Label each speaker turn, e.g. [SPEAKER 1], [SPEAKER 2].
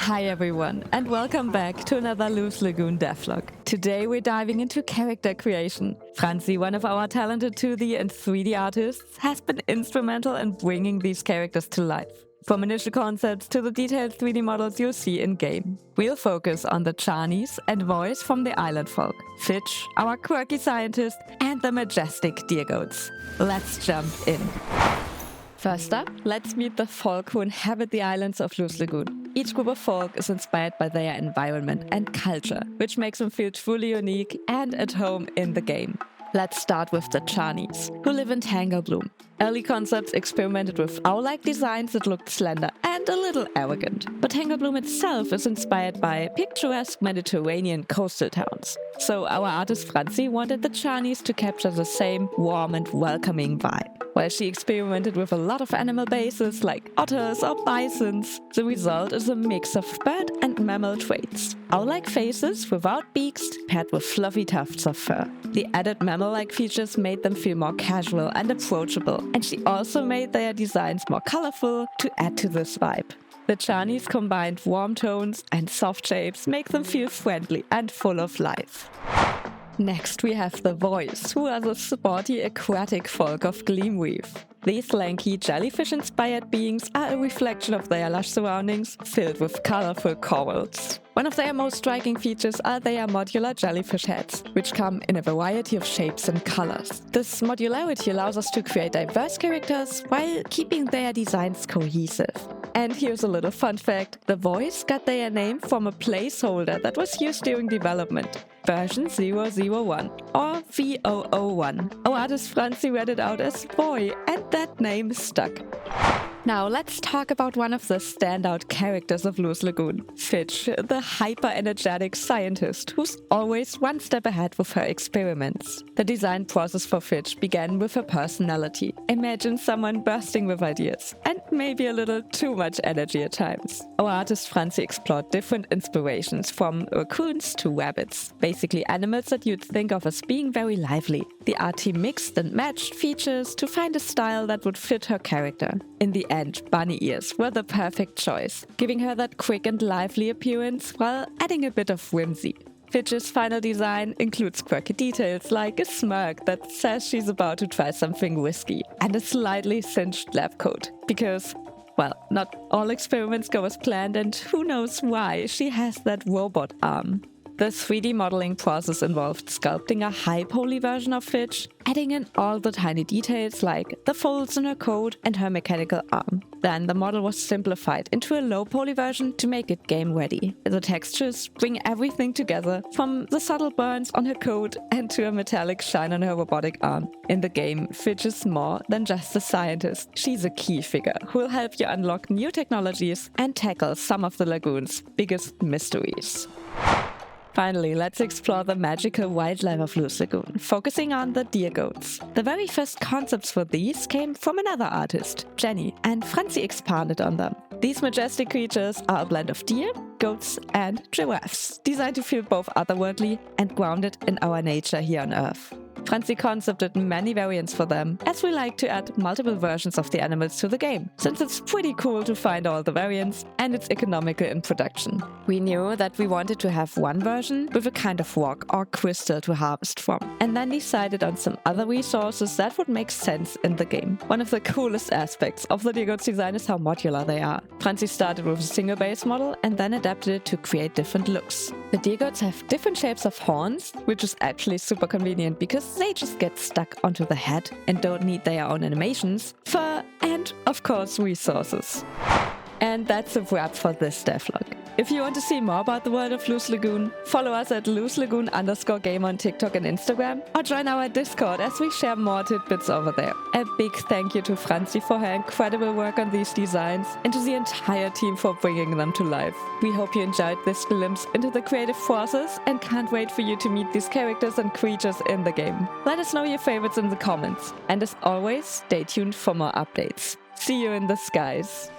[SPEAKER 1] Hi everyone, and welcome back to another Loose Lagoon devlog. Today we're diving into character creation. Franzi, one of our talented 2D and 3D artists, has been instrumental in bringing these characters to life. From initial concepts to the detailed 3D models you'll see in-game. We'll focus on the Charneys and Voois from the island folk, Fidge, our quirky scientist, and the majestic Deergoats. Let's jump in. First up, let's meet the folk who inhabit the islands of Loose Lagoon. Each group of folk is inspired by their environment and culture, which makes them feel truly unique and at home in the game. Let's start with the Charneys, who live in Tanglebloom. Early concepts experimented with owl-like designs that looked slender and a little arrogant. But Tanglebloom itself is inspired by picturesque Mediterranean coastal towns. So our artist Franzi wanted the Charneys to capture the same warm and welcoming vibe. While she experimented with a lot of animal bases like otters or bisons, the result is a mix of bird and mammal traits. Owl-like faces without beaks paired with fluffy tufts of fur. The added mammal-like features made them feel more casual and approachable, and she also made their designs more colorful to add to this vibe. The Charneys combined warm tones and soft shapes make them feel friendly and full of life. Next we have the Voois, who are the sporty aquatic folk of Gleamweave. These lanky jellyfish-inspired beings are a reflection of their lush surroundings, filled with colorful corals. One of their most striking features are their modular jellyfish heads, which come in a variety of shapes and colors. This modularity allows us to create diverse characters while keeping their designs cohesive. And here's a little fun fact: the Voois got their name from a placeholder that was used during development. Version 001 or V001. Our artist Franzi read it out as boy, and that name stuck. Now let's talk about one of the standout characters of Loose Lagoon, Fidge, the hyper-energetic scientist who's always one step ahead with her experiments. The design process for Fidge began with her personality. Imagine someone bursting with ideas, and maybe a little too much energy at times. Our artist Franzi explored different inspirations, from raccoons to rabbits, basically animals that you'd think of as being very lively. The art team mixed and matched features to find a style that would fit her character. In the end, bunny ears were the perfect choice, giving her that quick and lively appearance while adding a bit of whimsy. Fidge's final design includes quirky details like a smirk that says she's about to try something risky, and a slightly singed lab coat. Because, well, not all experiments go as planned, and who knows why she has that robot arm. The 3D modeling process involved sculpting a high-poly version of Fidge, adding in all the tiny details like the folds in her coat and her mechanical arm. Then the model was simplified into a low-poly version to make it game-ready. The textures bring everything together, from the subtle burns on her coat and to a metallic shine on her robotic arm. In the game, Fidge is more than just a scientist. She's a key figure who will help you unlock new technologies and tackle some of the Lagoon's biggest mysteries. Finally, let's explore the magical wildlife of Loose Lagoon, focusing on the Deergoats. The very first concepts for these came from another artist, Jenny, and Franzi expanded on them. These majestic creatures are a blend of deer, goats, and giraffes, designed to feel both otherworldly and grounded in our nature here on Earth. Franzi concepted many variants for them, as we like to add multiple versions of the animals to the game, since it's pretty cool to find all the variants and it's economical in production. We knew that we wanted to have one version with a kind of rock or crystal to harvest from, and then decided on some other resources that would make sense in the game. One of the coolest aspects of the Deergoats design is how modular they are. Franzi started with a single base model and then adapted it to create different looks. The Deergoats have different shapes of horns, which is actually super convenient because they just get stuck onto the head and don't need their own animations, fur, and of course resources. And that's a wrap for this devlog. If you want to see more about the world of Loose Lagoon, follow us at looselagoon_game on TikTok and Instagram, or join our Discord as we share more tidbits over there. A big thank you to Franzi for her incredible work on these designs, and to the entire team for bringing them to life. We hope you enjoyed this glimpse into the creative process and can't wait for you to meet these characters and creatures in the game. Let us know your favorites in the comments, and as always, stay tuned for more updates. See you in the skies!